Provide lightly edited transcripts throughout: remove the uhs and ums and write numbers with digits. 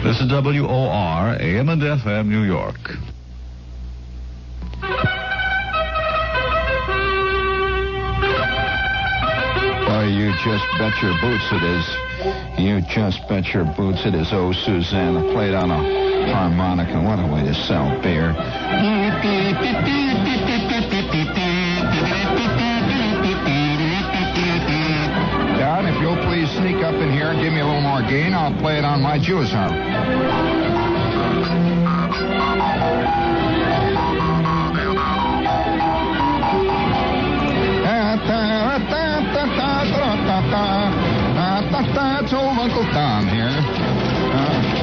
This is WOR, AM and FM, New York. Oh, you just bet your boots it is. You just bet your boots it is. Oh, Susanna played on a harmonica. What a way to sell beer. Don, if you'll please sneak up in here and give me a little more gain, I'll play it on my Jews Harp. It's old Uncle Tom here.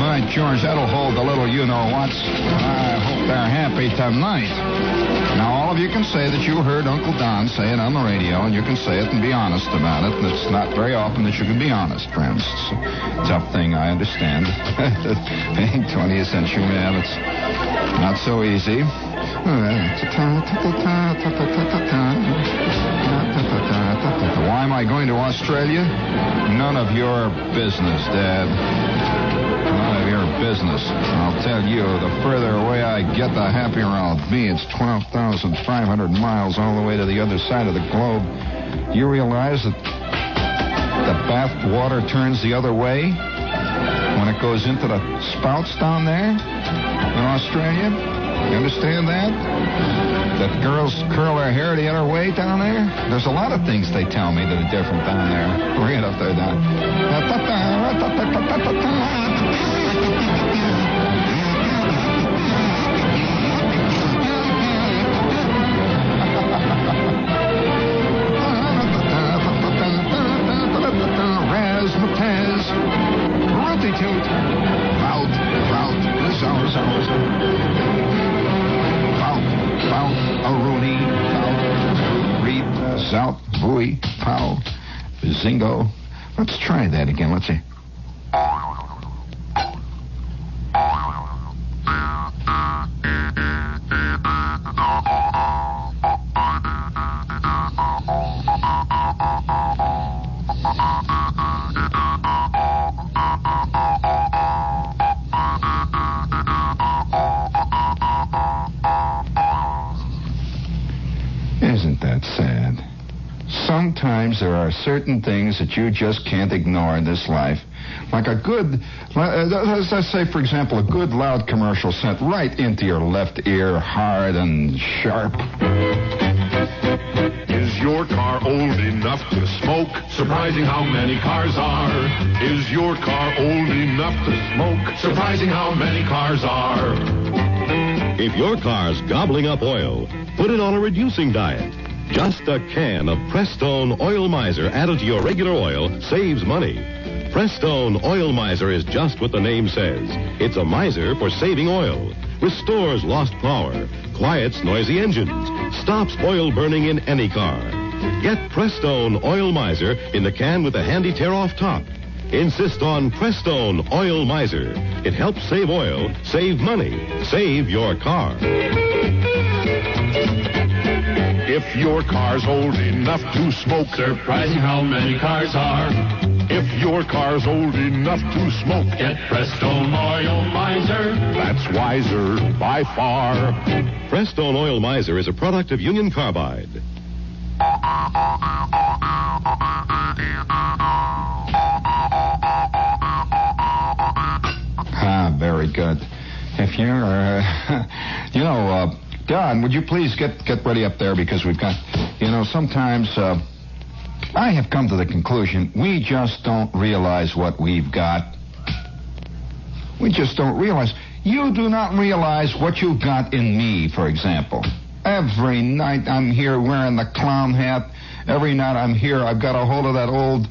By George, that'll hold the little you-know-whats. I hope they're happy tonight. Now, all of you can say that you heard Uncle Don say it on the radio, and you can say it and be honest about it. And it's not very often that you can be honest, friends. It's a tough thing, I understand. 20th century, man, it's not so easy. Why am I going to Australia? None of your business, Dad. None of your business. I'll tell you, the further away I get, the happier I'll be. It's 12,500 miles all the way to the other side of the globe. You realize that the bath water turns the other way when it goes into the spouts down there in Australia? You understand that? That girls curl their hair the other way down there? There's a lot of things they tell me that are different down there. Bring it up there, Don. Razzmatazz. Rooty-toot. Vout. A Rooney, Pow, Reed, Zout, Vui, Pow, Zingo. Let's try that again. Let's see. Isn't that sad? Sometimes there are certain things that you just can't ignore in this life. Like a good, let's say, for example, a good loud commercial sent right into your left ear, hard and sharp. Is your car old enough to smoke? Surprising how many cars are. Is your car old enough to smoke? Surprising how many cars are. If your car's gobbling up oil, put it on a reducing diet. Just a can of Prestone Oil Meiser added to your regular oil saves money. Prestone Oil Meiser is just what the name says. It's a miser for saving oil. Restores lost power, quiets noisy engines, stops oil burning in any car. Get Prestone Oil Meiser in the can with the handy tear-off top. Insist on Prestone Oil Meiser. It helps save oil, save money, save your car. If your car's old enough to smoke, surprising how many cars are. If your car's old enough to smoke, get Prestone Oil Meiser. That's wiser by far. Prestone Oil Meiser is a product of Union Carbide. Very good. If you're, Don, would you please get ready up there because we've got, sometimes I have come to the conclusion we just don't realize what we've got. We just don't realize. You do not realize what you've got in me, for example. Every night I'm here wearing the clown hat. Every night I'm here, I've got a hold of that old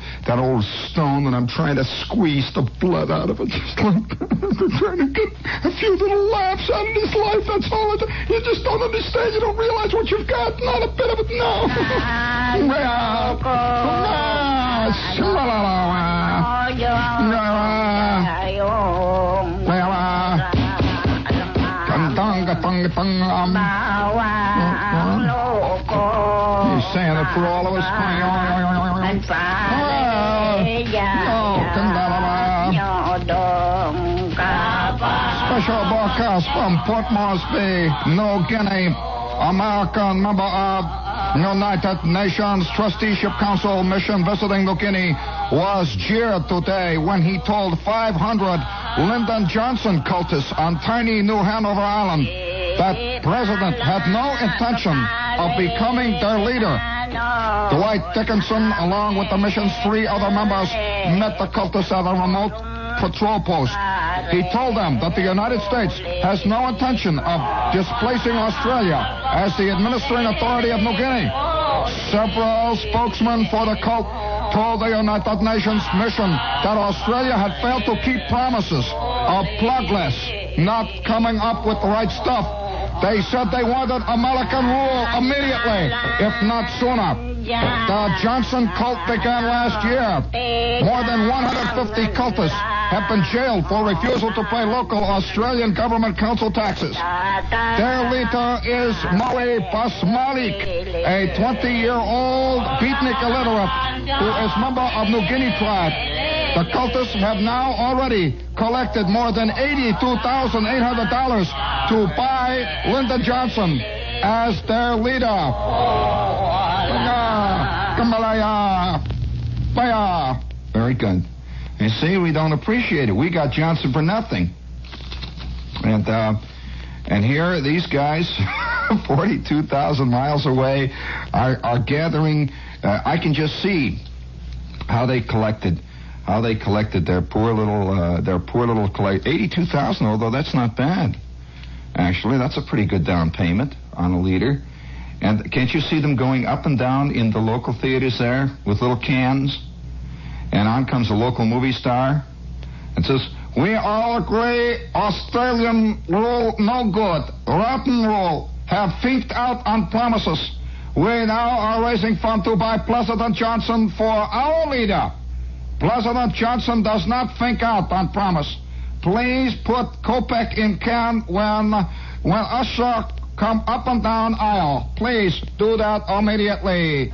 stone, and I'm trying to squeeze the blood out of it. Just like I'm trying to get a few little laughs out of this life. That's all. You just don't understand. You don't realize what you've got. Not a bit of it. No. He's saying it for all of us. Special broadcast from Port Moresby, New Guinea. American member of United Nations Trusteeship Council mission visiting New Guinea was jeered today when he told 500 Lyndon Johnson cultists on tiny New Hanover Island that President had no intention of becoming their leader. Dwight Dickinson, along with the mission's 3 other members, met the cultists at a remote patrol post. He told them that the United States has no intention of displacing Australia as the administering authority of New Guinea. Several spokesmen for the cult told the United Nations mission that Australia had failed to keep promises of plugless, not coming up with the right stuff. They said they wanted American rule immediately, if not sooner. The Johnson cult began last year. More than 150 cultists have been jailed for refusal to pay local Australian government council taxes. Their leader is Murray Basmalik, a 20-year-old beatnik illiterate who is member of New Guinea tribe. The cultists have now already collected more than $82,800 to buy Lyndon Johnson as their leader. Very good. You see, we don't appreciate it. We got Johnson for nothing. And here these guys, 42,000 miles away, are gathering. I can just see how they collected their poor little collect 82,000. Although that's not bad. Actually, that's a pretty good down payment on a leader. And can't you see them going up and down in the local theaters there with little cans? And on comes a local movie star and says, "We all agree Australian rule no good. Rotten rule. Have finked out on promises. We now are raising funds to buy President Johnson for our leader. President Johnson does not think out on promise. Please put Kopek in can when usher come up and down aisle. Please do that immediately."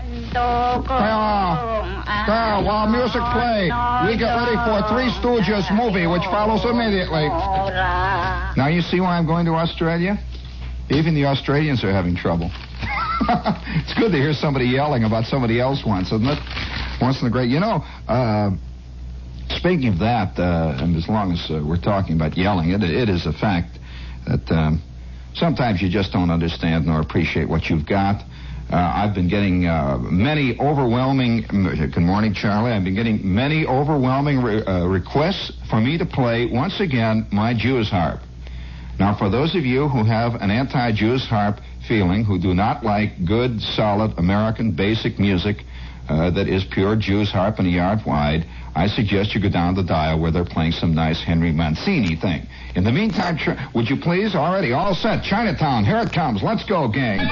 While music play, we get ready for Three Stooges movie, which follows immediately. Now you see why I'm going to Australia? Even the Australians are having trouble. It's good to hear somebody yelling about somebody else once, isn't it? Once in a great... You know, speaking of that, and as long as we're talking about yelling, it is a fact that sometimes you just don't understand nor appreciate what you've got. I've been getting many overwhelming... Good morning, Charlie. I've been getting many overwhelming requests for me to play, once again, my Jews Harp. Now, for those of you who have an anti-Jews Harp feeling, who do not like good, solid, American basic music that is pure Jews Harp and a yard wide, I suggest you go down the dial where they're playing some nice Henry Mancini thing. In the meantime, would you please? Already, all set. Chinatown, here it comes. Let's go, gang.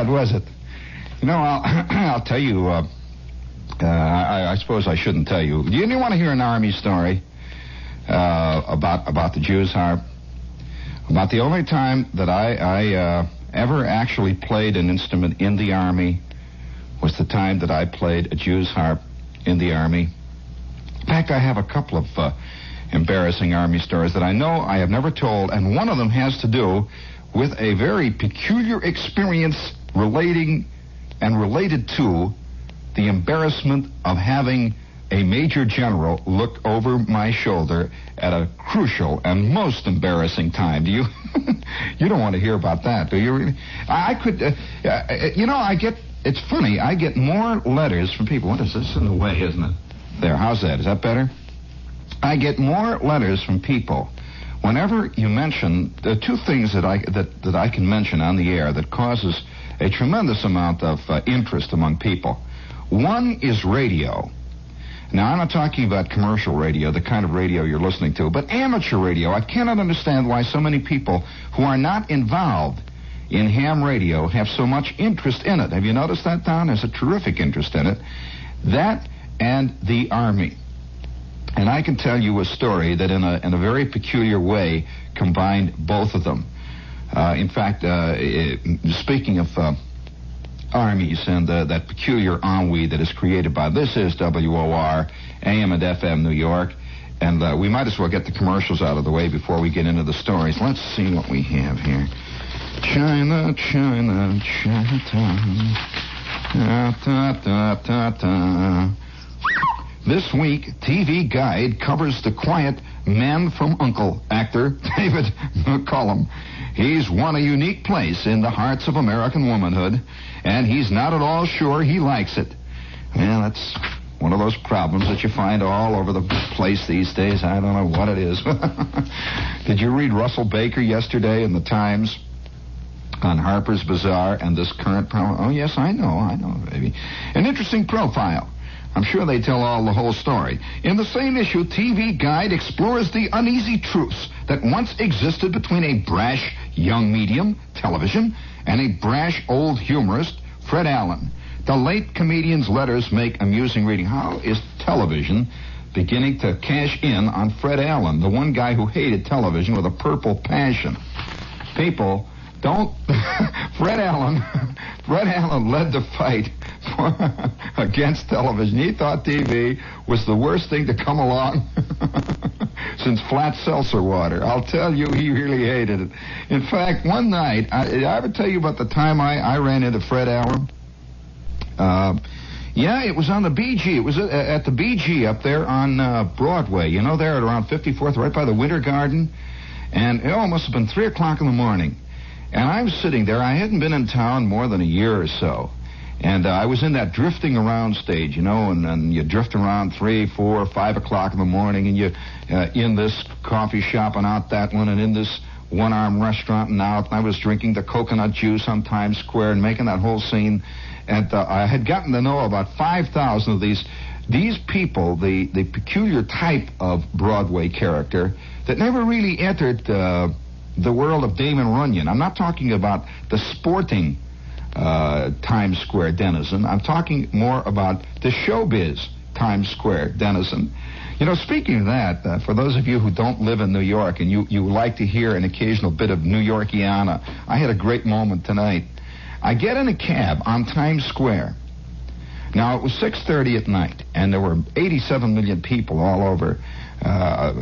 bad, was it? You know, I'll tell you, I suppose I shouldn't tell you. Do you want to hear an Army story about the Jews Harp? About the only time that I ever actually played an instrument in the Army was the time that I played a Jews Harp in the Army. In fact, I have a couple of embarrassing Army stories that I know I have never told, and one of them has to do with a very peculiar experience related to the embarrassment of having a major general look over my shoulder at a crucial and most embarrassing time. Do you? You don't want to hear about that, do you? Really? I could, it's funny. I get more letters from people. What is this in the way, isn't it? There. How's that? Is that better? I get more letters from people whenever you mention the two things that I can mention on the air that causes a tremendous amount of interest among people. One is radio. Now, I'm not talking about commercial radio, the kind of radio you're listening to, but amateur radio. I cannot understand why so many people who are not involved in ham radio have so much interest in it. Have you noticed that, Don? There's a terrific interest in it. That and the Army. And I can tell you a story that in a very peculiar way combined both of them. In fact, speaking of armies and that peculiar ennui that is created by this is WOR, AM and FM New York. And we might as well get the commercials out of the way before we get into the stories. Let's see what we have here. China, China, Chinatown. This week, TV Guide covers the quiet Man from U.N.C.L.E. actor David McCullum. He's won a unique place in the hearts of American womanhood, and he's not at all sure he likes it. Well, that's one of those problems that you find all over the place these days. I don't know what it is. Did you read Russell Baker yesterday in the Times on Harper's Bazaar and this current problem? Oh, yes, I know, baby. An interesting profile. I'm sure they tell the whole story. In the same issue, TV Guide explores the uneasy truths that once existed between a brash young medium, television, and a brash old humorist, Fred Allen. The late comedian's letters make amusing reading. How is television beginning to cash in on Fred Allen, the one guy who hated television with a purple passion? People don't... Fred Allen led the fight against television. He thought TV was the worst thing to come along since flat seltzer water. I'll tell you, he really hated it. In fact, one night, did I ever tell you about the time I ran into Fred Allen? Yeah, it was on the BG. It was at the BG up there on Broadway. You know, there at around 54th, right by the Winter Garden. And it must have been 3 o'clock in the morning. And I was sitting there. I hadn't been in town more than a year or so. And I was in that drifting around stage, you know, and you drift around 3, 4, 5 o'clock in the morning, and you in this coffee shop and out that one, and in this one-arm restaurant and out. And I was drinking the coconut juice on Times Square and making that whole scene. And I had gotten to know about 5,000 of these people, the peculiar type of Broadway character that never really entered the world of Damon Runyon. I'm not talking about the sporting Times Square denizen. I'm talking more about the showbiz Times Square denizen. You know, speaking of that, for those of you who don't live in New York and you like to hear an occasional bit of New Yorkiana, I had a great moment tonight. I get in a cab on Times Square. Now, it was 6:30 at night, and there were 87 million people all over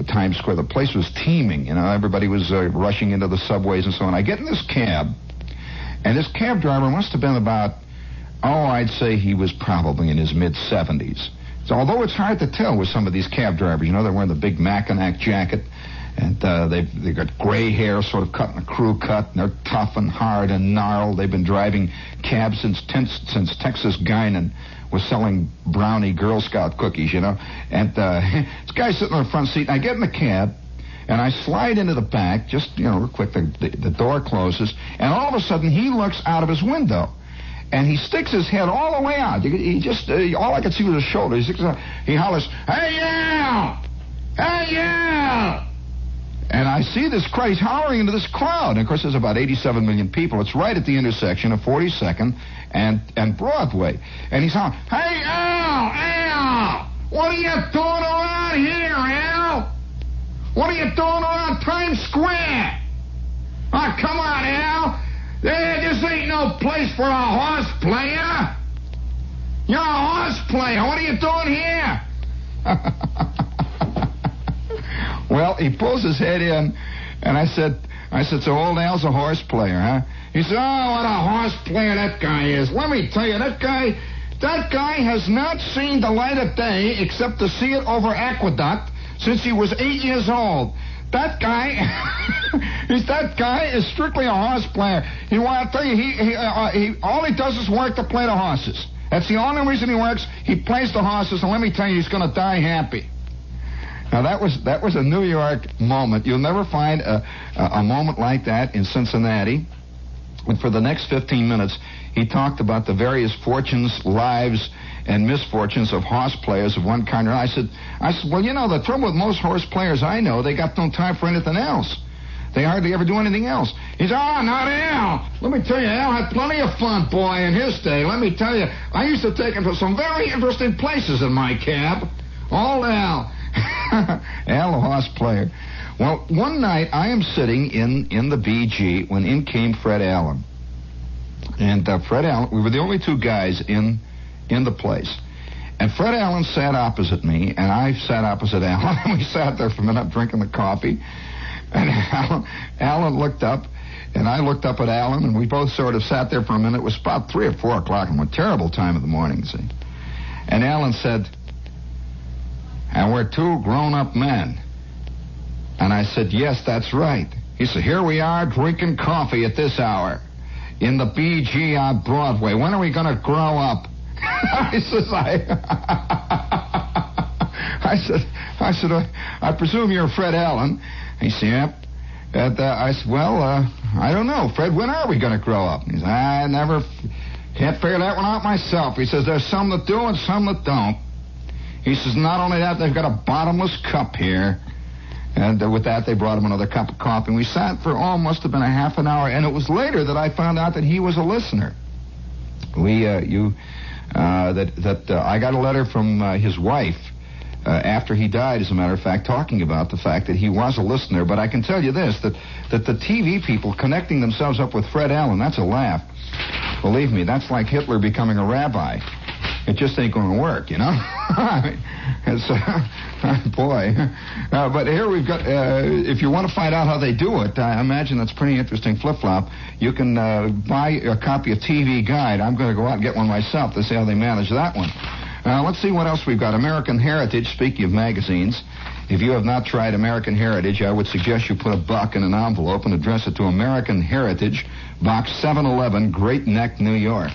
Times Square. The place was teeming. You know, everybody was rushing into the subways and so on. I get in this cab, and this cab driver must have been about, I'd say he was probably in his mid-70s. So although it's hard to tell with some of these cab drivers, you know, they're wearing the big Mackinac jacket, and they've got gray hair sort of cut in a crew cut, and they're tough and hard and gnarled. They've been driving cabs since Texas Guinan was selling brownie Girl Scout cookies, you know. And this guy's sitting in the front seat, and I get in the cab, and I slide into the back, just, you know, real quick, the door closes, and all of a sudden he looks out of his window. And he sticks his head all the way out. He just, all I could see was his shoulder. He sticks his head, he hollers, "Hey, yeah! Hey, yeah!" And I see this crowd. He's hollering into this crowd. And, of course, there's about 87 million people. It's right at the intersection of 42nd and Broadway. And he's hollering, "Hey, Al! What are you doing around here, Al? What are you doing around Times Square? Oh, come on, Al. This ain't no place for a horse player. You're a horse player. What are you doing here?" Well, he pulls his head in, and I said, "So old Al's a horse player, huh?" He said, "Oh, what a horse player that guy is. Let me tell you, that guy has not seen the light of day except to see it over aqueduct since he was 8 years old. That guy, that guy is strictly a horse player. I tell you, he all he does is work to play the horses. That's the only reason he works. He plays the horses, and let me tell you, he's going to die happy." Now, that was a New York moment. You'll never find a moment like that in Cincinnati. And for the next 15 minutes, he talked about the various fortunes, lives, and misfortunes of horse players of one kind or another. I said, "Well, you know, the trouble with most horse players I know, they got no time for anything else. They hardly ever do anything else." He said, "Oh, not Al. Let me tell you, Al had plenty of fun, boy, in his day. Let me tell you, I used to take him to some very interesting places in my cab. Old Al." Al, a horse player. Well, one night I am sitting in the BG when in came Fred Allen. And Fred Allen, we were the only two guys in the place. And Fred Allen sat opposite me, and I sat opposite Allen. And we sat there for a minute drinking the coffee. And Allen looked up, and I looked up at Allen, and we both sort of sat there for a minute. It was about 3 or 4 o'clock, and a terrible time of the morning, see. And Allen said, "And we're two grown-up men." And I said, "Yes, that's right." He said, "Here we are drinking coffee at this hour in the BG on Broadway. When are we going to grow up?" I said, "I presume you're Fred Allen." He said, "Yep." And I said, "Well, I don't know, Fred, when are we going to grow up?" He said, "I never can't figure that one out myself." He says, "There's some that do and some that don't." He says, "Not only that, they've got a bottomless cup here." And with that, they brought him another cup of coffee. And we sat for must have been a half an hour. And it was later that I found out that he was a listener. I got a letter from his wife after he died, as a matter of fact, talking about the fact that he was a listener. But I can tell you this, that the TV people connecting themselves up with Fred Allen, that's a laugh. Believe me, that's like Hitler becoming a rabbi. It just ain't going to work, you know? It's, boy. But here we've got, if you want to find out how they do it, I imagine that's pretty interesting flip-flop. You can buy a copy of TV Guide. I'm going to go out and get one myself to see how they manage that one. Let's see what else we've got. American Heritage, speaking of magazines. If you have not tried American Heritage, I would suggest you put $1 in an envelope and address it to American Heritage, Box 711, Great Neck, New York.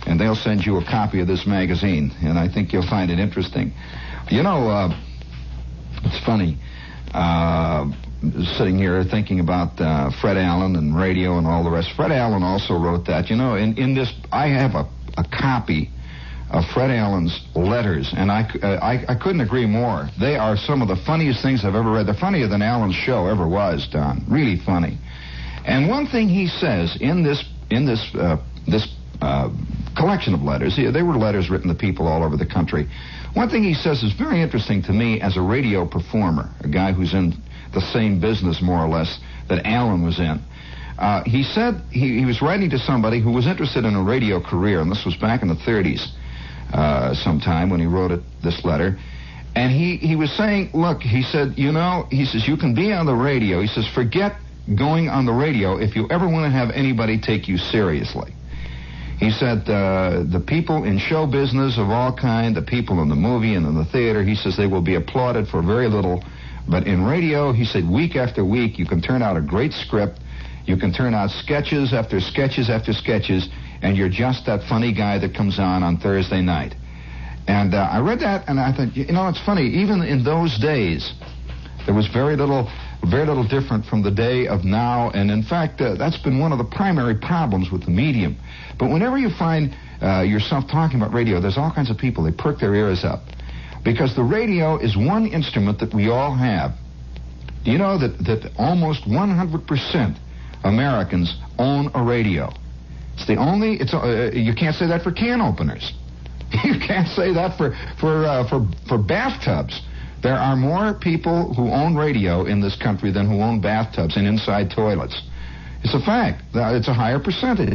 And they'll send you a copy of this magazine, and I think you'll find it interesting. You know, it's funny, sitting here thinking about Fred Allen and radio and all the rest. Fred Allen also wrote that. You know, in this, I have a copy of Fred Allen's letters, and I couldn't agree more. They are some of the funniest things I've ever read. They're funnier than Allen's show ever was, Don. Really funny. And one thing he says in this collection of letters, they were letters written to people all over the country. One thing he says is very interesting to me as a radio performer, a guy who's in the same business, more or less, that Allen was in. He said he was writing to somebody who was interested in a radio career, and this was back in the 30s sometime when he wrote this letter. And he was saying, look, he said, you know, he says, you can be on the radio. He says, forget going on the radio if you ever want to have anybody take you seriously. He said the people in show business of all kind, the people in the movie and in the theater, he says they will be applauded for very little. But in radio, he said, week after week, you can turn out a great script. You can turn out sketches after sketches after sketches, and you're just that funny guy that comes on Thursday night. And I read that, and I thought, you know, it's funny. Even in those days, there was very little different from the day of now. And in fact, that's been one of the primary problems with the medium. But whenever you find yourself talking about radio, there's all kinds of people, they perk their ears up. Because the radio is one instrument that we all have. Do you know that almost 100% Americans own a radio? It's the only. You can't say that for can openers. You can't say that for bathtubs. There are more people who own radio in this country than who own bathtubs and inside toilets. It's a fact. It's a higher percentage.